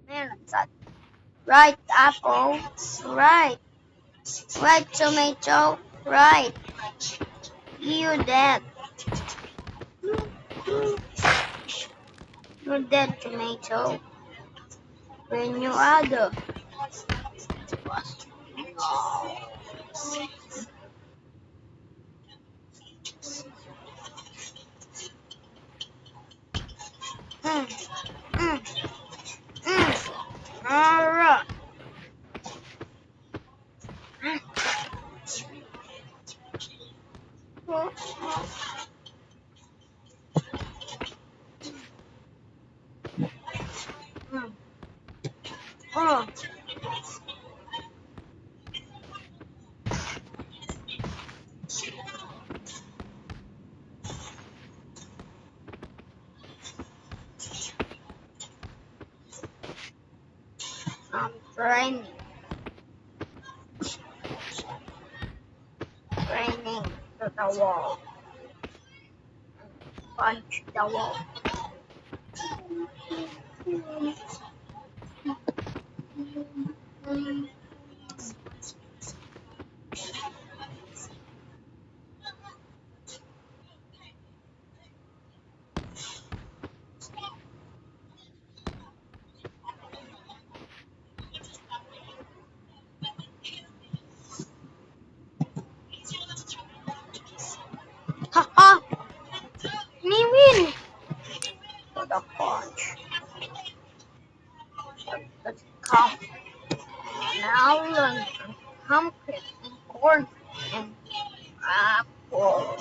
Meron sa right apple, right. Right tomato, right. You dead. You dead tomato. When you other. Mm, mm, mm. Alright. Mm. Oh. I'm training to the wall. Punch the wall. Ha ha! Me win! To the punch. Let's come. Now learn pumpkin and corn and apple.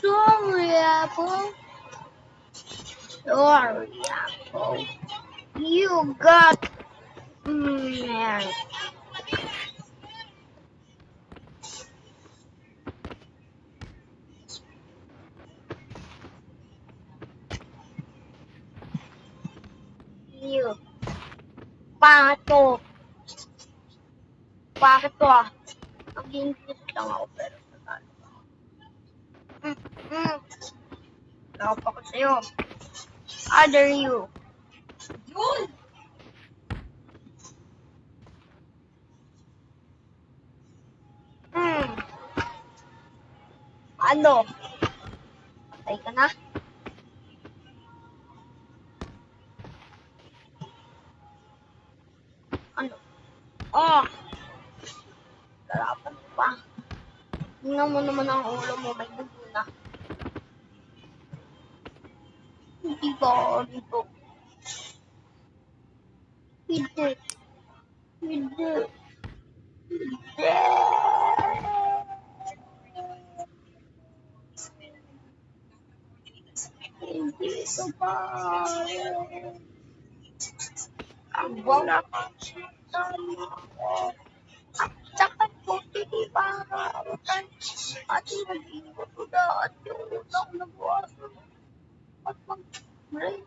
Sorry, apple. Sorry, apple. You got married. You. Pato. Pato. Nag-English lang ako pero Tagalog ako. Mm, mm. Tawag ako sa'yo. Other you. Yun! Hmm. Ano? Patay ka na? Ano? Oh! Lalaban pa. Tingnan mo naman ang ulo mo. May dugo na. Hindi ba dito? Hindi. Hindi. Hindi. Hindi ito ba? Ang wala pa. Tama ko. Ang sakit ko, hindi ba? At nag-iwag ko na at yung utang na buwasan at mag-break.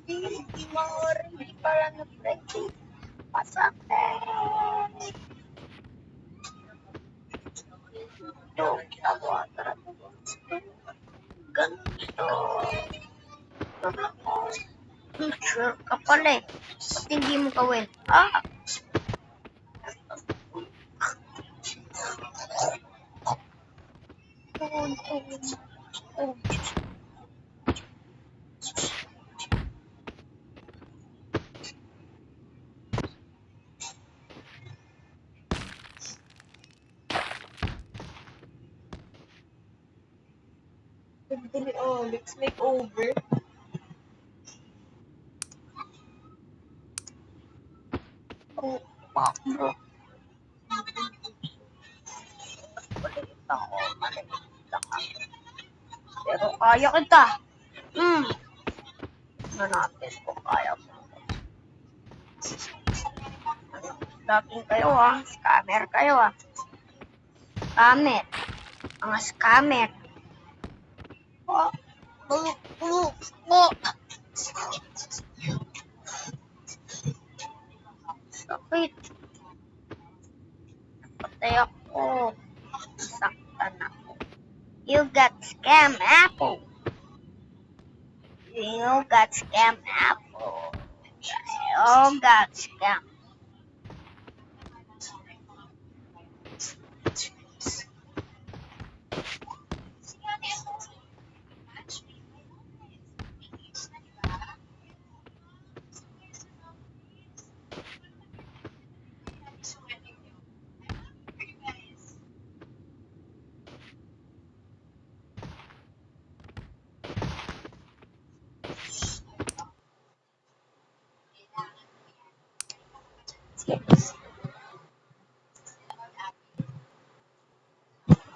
Hindi maaari, hindi pala nag-break. Masakit. Ito, tawa-tara. Ganito. Sure ka pala eh. Ba't hindi mo gawin? Ah! Oh, let's make over. Oh, bro. Maliit ako. Maliit lang ako. Pero kaya kita. Hmm. Ano natin kung kaya mo. Dating kayo ah. Scammer kayo ah. Scammer. Mga scammer. Oh. Oh. Sakit. Patay ako. Saktan ako. You got scam apple. You got scam apple. You got scam.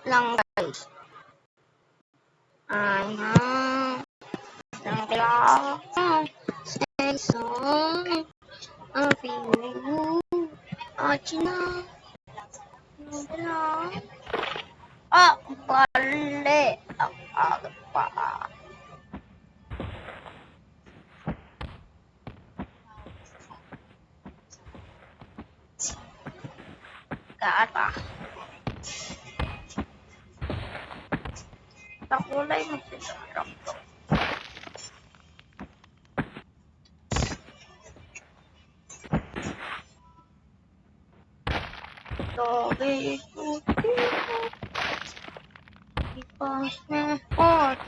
Lang guys. Ang kailangan say song. Ang feeling mo. China. Bali. Ang aga pa. Kaata. Takulay mo siya. Sorry, because my heart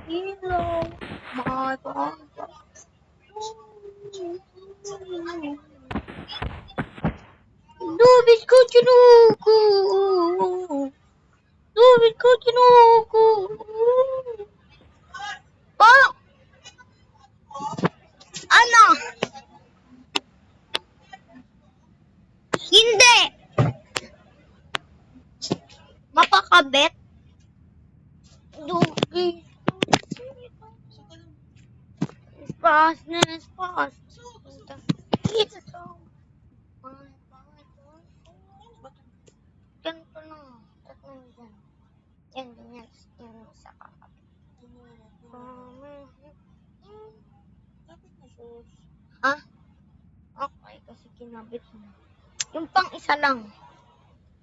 below my body. Dubis ko tinuko. Dubis ko tinuko. Pa! Ano? Hindi! Mapakabet? Dubis. Fastness, fast. Ito. Ganito na. Tatlong yan. Yan, ganyan. Yan, sa kakapit. Ha? Okay, kasi kinabit mo. Yung pang isa lang.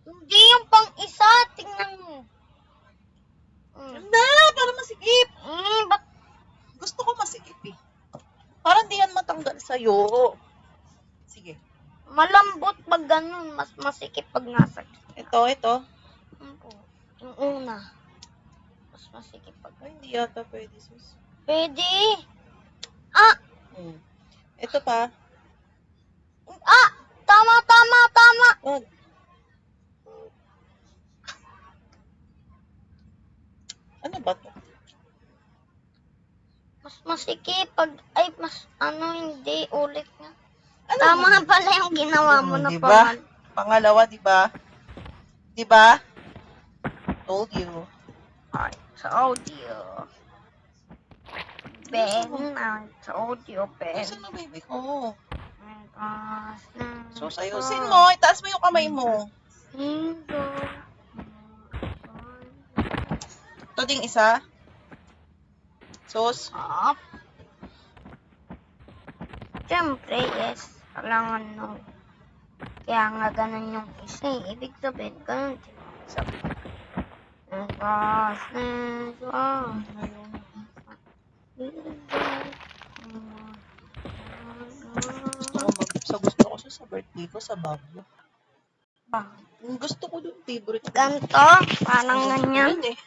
Hindi yung pang isa. Tingnan mo. Ganda! Para masikip! Ba't Gusto ko masikip eh. Parang di yan matanggal sa'yo. Sige. malambot pag ganun? Mas masikip pag nasa. Ito. Yung una. Mas masikip pag. Ay, hindi yata pwede, sus. Pwede. Ito pa. Tama. Wag. Ano ba to? Mas masikip pag, hindi, ulit nga. Ano Tama pala yung ginawa mo na diba? Pangalawa, diba? Diba? Told you. I told you. Ben, I told you, Ben. Saan na, baby ko? So, So, sayusin mo. Itaas mo yung kamay mo. Ito ding isa. Sus. Up. Siyempre, yes. Kailangan no. Kaya nga ganun yung isa eh. Ibig sabihin, ganun. Gusto ko siya sa birthday ko sa Baguio. Ba? Gusto ko yung favorite ko. Ganto? Parang ganyan? Yan eh.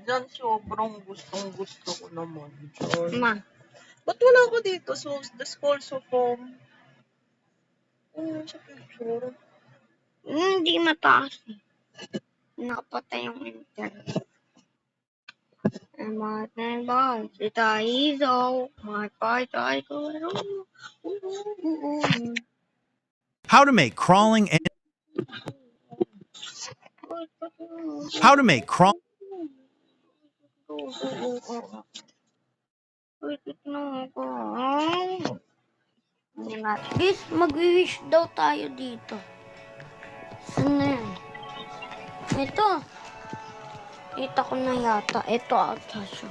Diyan, sobrang gusto ko naman. Ma. Ba't wala ko dito? So, the school so from... sa picture. Hindi mataas eh. Nakapatay yung internet. My boy, kita iso. My boy, How to make crawling and Guys, mag-wish daw tayo dito. Saan na yan? Ito. Kita ko na yata. Ito ata siya.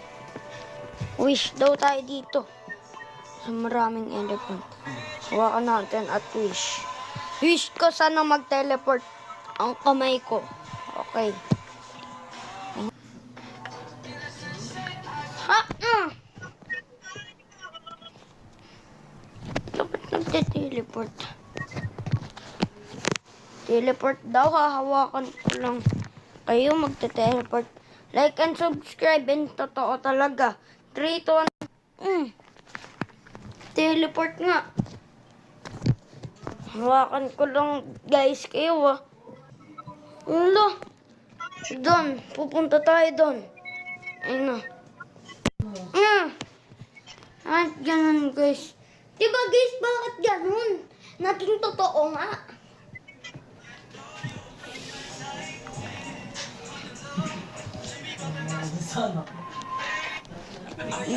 Wish daw tayo dito. Sa maraming elephant. Hawakan natin at wish. Wish ko sana mag-teleport ang kamay ko. Okay. Teleport. Teleport daw, hahawakan ko lang. Kayo magte-teleport. Like and subscribe, and totoo talaga. 3, 2, 1. Teleport nga. Hawakan ko lang, guys, kayo Ulo. Doon, pupunta tayo doon. Ayun na. At ganun, guys. Diba, guys, bakit ganun? Naging totoo nga.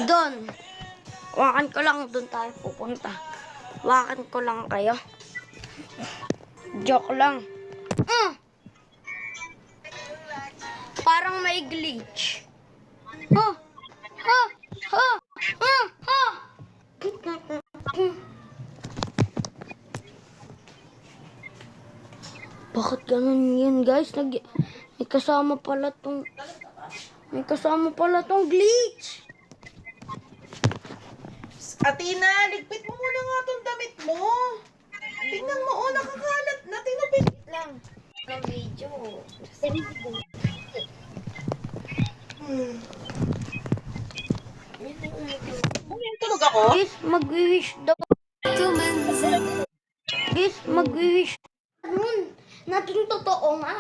Doon. Wakan ko lang, doon tayo pupunta. Wakan ko lang kayo. Joke lang. Parang may glitch. Bakit ganun yun, guys? May kasama pala tong glitch. Athena, ligpit mo muna nga tong damit mo. Tingnan mo, nakakalat na. Tinupit Lang. Ng video. Tulog ako? Guys, mag-wish daw. Guys, mag-wish. Ganun. Naging totoo nga.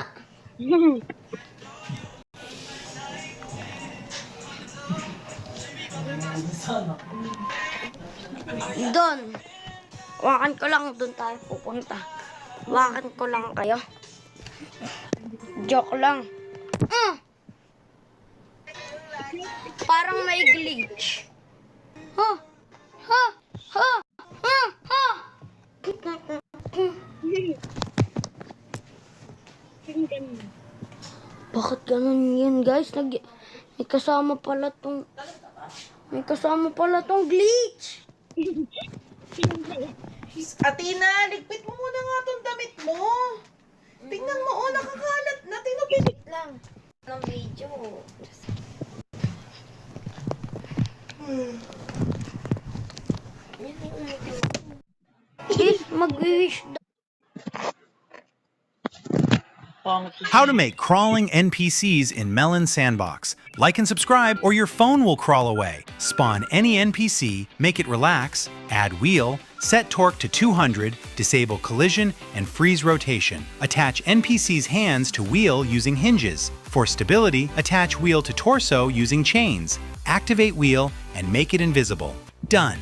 Doon. Wakan ko lang, doon tayo pupunta. Wakan ko lang kayo. Joke lang. Parang may glitch. Bakit ganun yun, guys? May kasama pala tong glitch. Athena, ligpit mo muna nga tong damit mo. Tingnan mo, nakakalat na. Tinupit Lang. Ng video. Guys, mag-wish daw. How to make crawling NPCs in Melon Sandbox. Like and subscribe or your phone will crawl away. Spawn any NPC, make it relax, add wheel, set torque to 200, disable collision, and freeze rotation. Attach NPC's hands to wheel using hinges. For stability, attach wheel to torso using chains. Activate wheel and make it invisible. Done.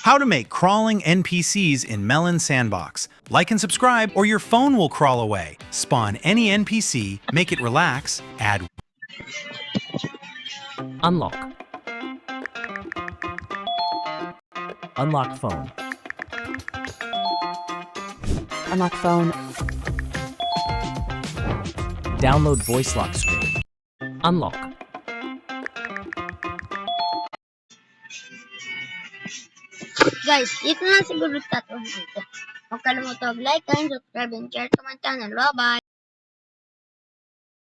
How to make crawling NPCs in Melon Sandbox. Like and subscribe or your phone will crawl away. Spawn any NPC, make it relax, add Unlock. Unlock phone. Unlock phone. Download voice lock screen. Unlock. Guys, dito na siguro tatlo dito. Huwag kalimutan mag-like and subscribe and share to my channel. Bye-bye!